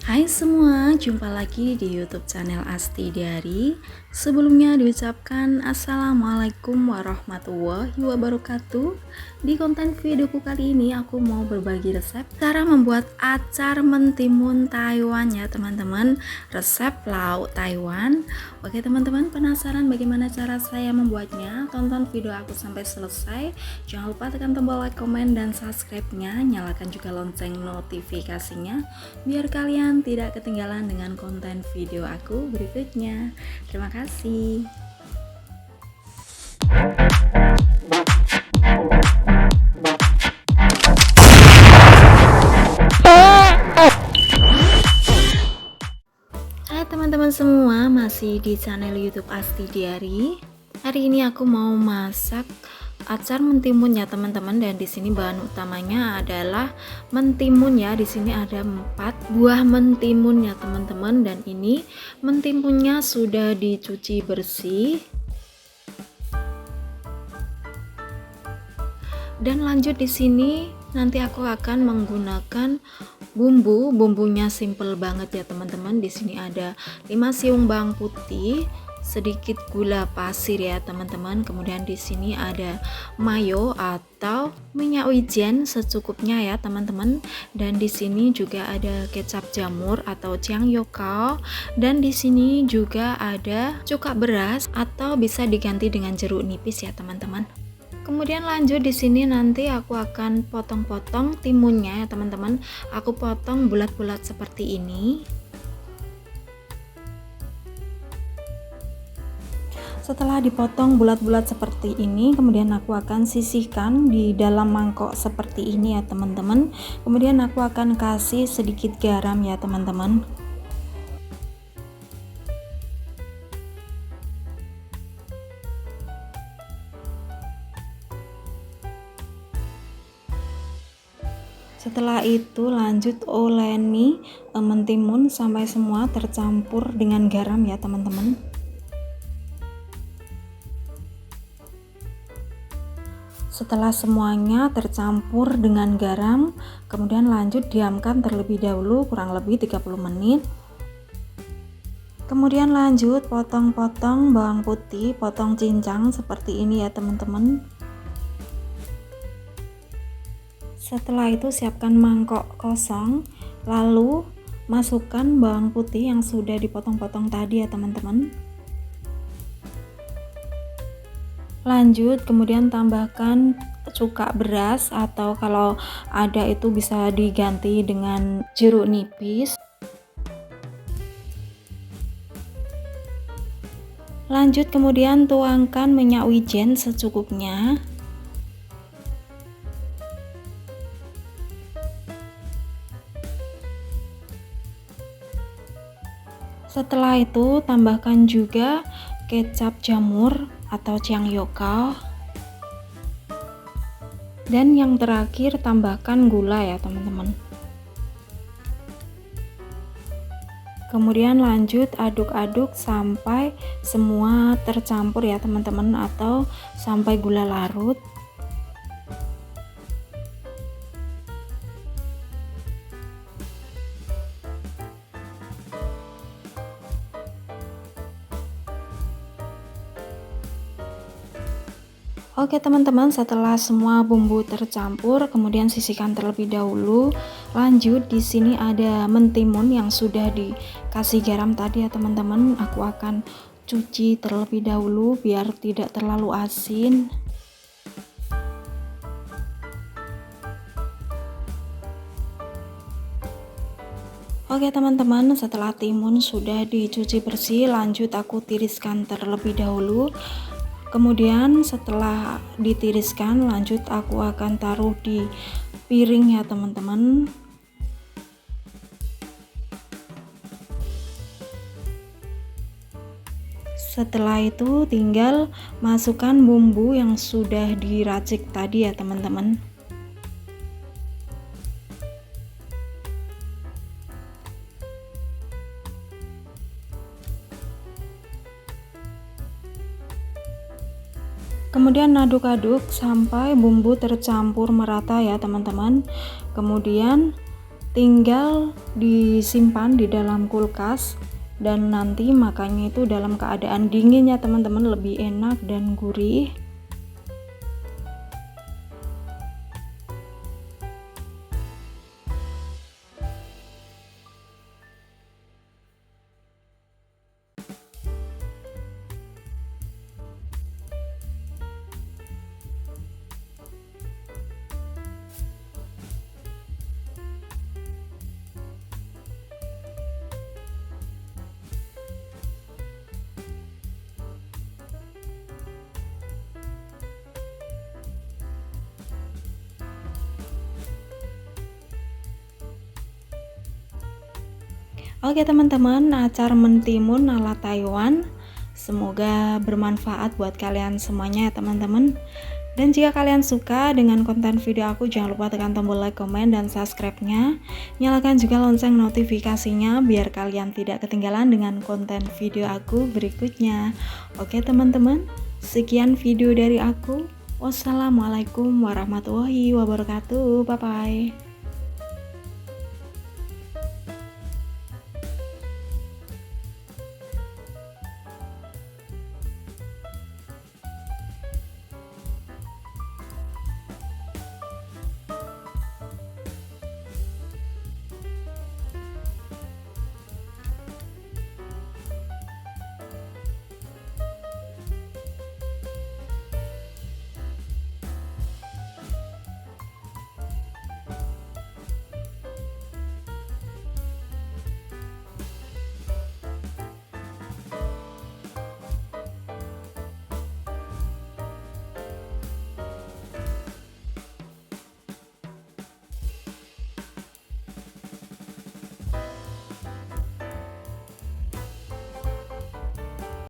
Hai semua, jumpa lagi di YouTube channel Asti Diary. Sebelumnya diucapkan Assalamualaikum warahmatullahi wabarakatuh. Di konten videoku kali ini aku mau berbagi resep cara membuat acar mentimun Taiwan ya teman-teman. Resep lauk Taiwan. Oke teman-teman, penasaran bagaimana cara saya membuatnya? Tonton video aku sampai selesai. Jangan lupa tekan tombol like, komen, dan subscribe-nya. Nyalakan juga lonceng notifikasinya biar kalian tidak ketinggalan dengan konten video aku berikutnya. Terima kasih. Hai teman-teman semua, masih di channel YouTube Asti Diary. Hari ini aku mau masak acar mentimun ya teman-teman, dan di sini bahan utamanya adalah mentimun ya. Di sini ada 4 buah mentimun ya teman-teman, dan ini mentimunnya sudah dicuci bersih. Dan lanjut di sini nanti aku akan menggunakan bumbunya simple banget ya teman-teman. Di sini ada 5 siung bawang putih, sedikit gula pasir ya teman-teman. Kemudian di sini ada mayo atau minyak wijen secukupnya ya teman-teman. Dan di sini juga ada kecap jamur atau jiangyokao, dan di sini juga ada cuka beras atau bisa diganti dengan jeruk nipis ya teman-teman. Kemudian lanjut di sini nanti aku akan potong-potong timunnya ya teman-teman. Aku potong bulat-bulat seperti ini. Setelah dipotong bulat-bulat seperti ini, kemudian aku akan sisihkan di dalam mangkok seperti ini ya teman-teman. Kemudian aku akan kasih sedikit garam ya teman-teman. Setelah itu lanjut oleni mentimun sampai semua tercampur dengan garam ya teman-teman. Setelah semuanya tercampur dengan garam, kemudian lanjut diamkan terlebih dahulu kurang lebih 30 menit. Kemudian lanjut potong-potong bawang putih, potong cincang seperti ini ya teman-teman. Setelah itu siapkan mangkok kosong, lalu masukkan bawang putih yang sudah dipotong-potong tadi ya teman-teman. Lanjut kemudian tambahkan cuka beras atau kalau ada itu bisa diganti dengan jeruk nipis. Lanjut kemudian tuangkan minyak wijen secukupnya. Setelah itu tambahkan juga kecap jamur atau jiangyokao, dan yang terakhir tambahkan gula ya teman-teman. Kemudian lanjut aduk-aduk sampai semua tercampur ya teman-teman, atau sampai gula larut. Oke teman-teman, setelah semua bumbu tercampur, kemudian sisihkan terlebih dahulu. Lanjut di sini ada mentimun yang sudah dikasih garam tadi ya teman-teman. Aku akan cuci terlebih dahulu biar tidak terlalu asin. Oke teman-teman, setelah timun sudah dicuci bersih, lanjut aku tiriskan terlebih dahulu. Kemudian setelah ditiriskan, lanjut aku akan taruh di piring ya teman-teman. Setelah itu tinggal masukkan bumbu yang sudah diracik tadi ya teman-teman. Kemudian aduk-aduk sampai bumbu tercampur merata ya teman-teman. Kemudian tinggal disimpan di dalam kulkas dan nanti makannya itu dalam keadaan dingin ya teman-teman, lebih enak dan gurih. Oke teman-teman, acar mentimun ala Taiwan semoga bermanfaat buat kalian semuanya ya teman-teman. Dan jika kalian suka dengan konten video aku, jangan lupa tekan tombol like, komen, dan subscribe-nya. Nyalakan juga lonceng notifikasinya biar kalian tidak ketinggalan dengan konten video aku berikutnya. Oke teman-teman, sekian video dari aku. Wassalamualaikum warahmatullahi wabarakatuh. Bye bye.